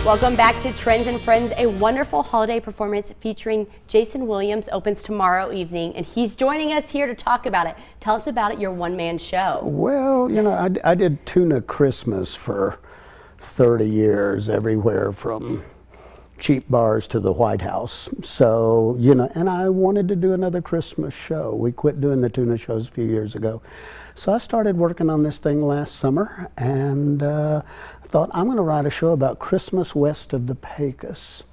Welcome back to Trends and Friends. A wonderful holiday performance featuring Jason Williams opens tomorrow evening, and he's joining us here to talk about it. Tell us about it, your one-man show. Well, you know, I did Tuna Christmas for 30 years, everywhere from cheap bars to the White House. So, you know, and I wanted to do another Christmas show. We quit doing the tuna shows a few years ago. So I started working on this thing last summer, and thought I'm going to write a show about Christmas west of the Pecos.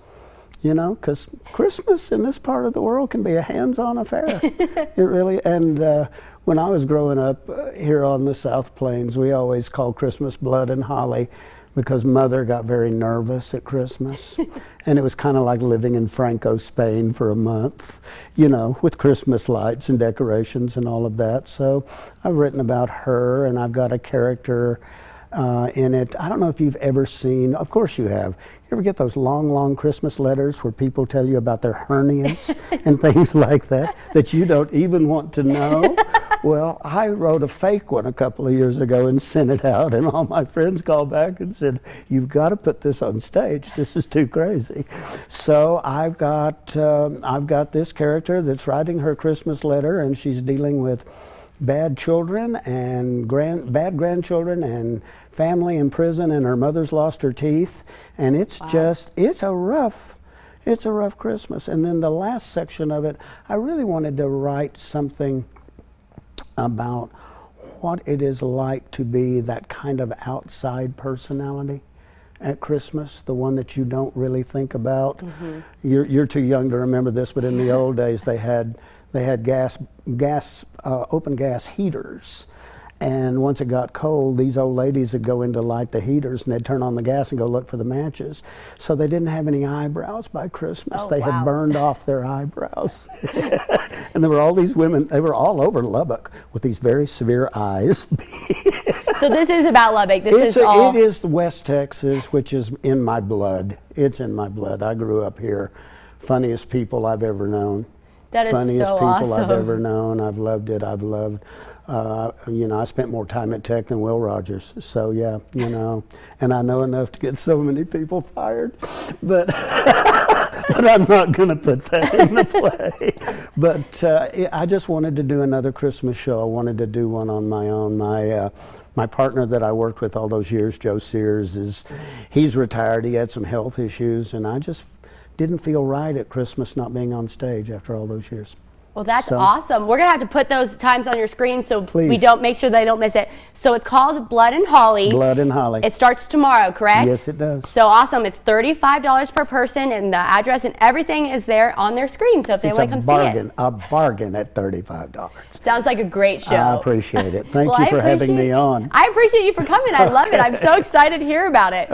You know, because Christmas in this part of the world can be a hands-on affair. It really, and when I was growing up here on the South Plains, we always called Christmas Blood and Holly, because Mother got very nervous at Christmas. And it was kind of like living in Franco, Spain for a month, you know, with Christmas lights and decorations and all of that. So I've written about her, and I've got a character in it. I don't know if you've ever seen, of course you have. You ever get those long, long Christmas letters where people tell you about their hernias and things like that, that you don't even want to know? Well, I wrote a fake one a couple of years ago and sent it out, and all my friends called back and said, "You've got to put this on stage. This is too crazy." So I've got this character that's writing her Christmas letter, and she's dealing with bad children and bad grandchildren and family in prison, and her mother's lost her teeth, and it's just, it's a rough Christmas. And then the last section of it, I really wanted to write something about what it is like to be that kind of outside personality at Christmas, the one that you don't really think about. Mm-hmm. You're too young to remember this, but in the old days they had open gas heaters, and once it got cold, these old ladies would go in to light the heaters, and they'd turn on the gas and go look for the matches. So they didn't have any eyebrows by Christmas. They had burned off their eyebrows. And there were all these women, they were all over Lubbock with these very severe eyes. So this is about Lubbock. It is West Texas, which is in my blood. It's in my blood. I grew up here. Funniest people I've ever known. That is funniest so people awesome. I've ever known. I've loved it. I've loved, you know, I spent more time at Tech than Will Rogers. So yeah, you know, and I know enough to get so many people fired, but but I'm not going to put that in the play. But I just wanted to do another Christmas show. I wanted to do one on my own. My partner that I worked with all those years, Joe Sears, he's retired. He had some health issues, and I just didn't feel right at Christmas not being on stage after all those years. Well, that's awesome. We're going to have to put those times on your screen so Please. we don't make sure they don't miss it. So it's called Blood and Holly. Blood and Holly. It starts tomorrow, correct? Yes, it does. So awesome. It's $35 per person, and the address and everything is there on their screen. So if they want to come see it. A bargain at $35. Sounds like a great show. I appreciate it. Thank you for having me on. I appreciate you for coming. I love it. I'm so excited to hear about it.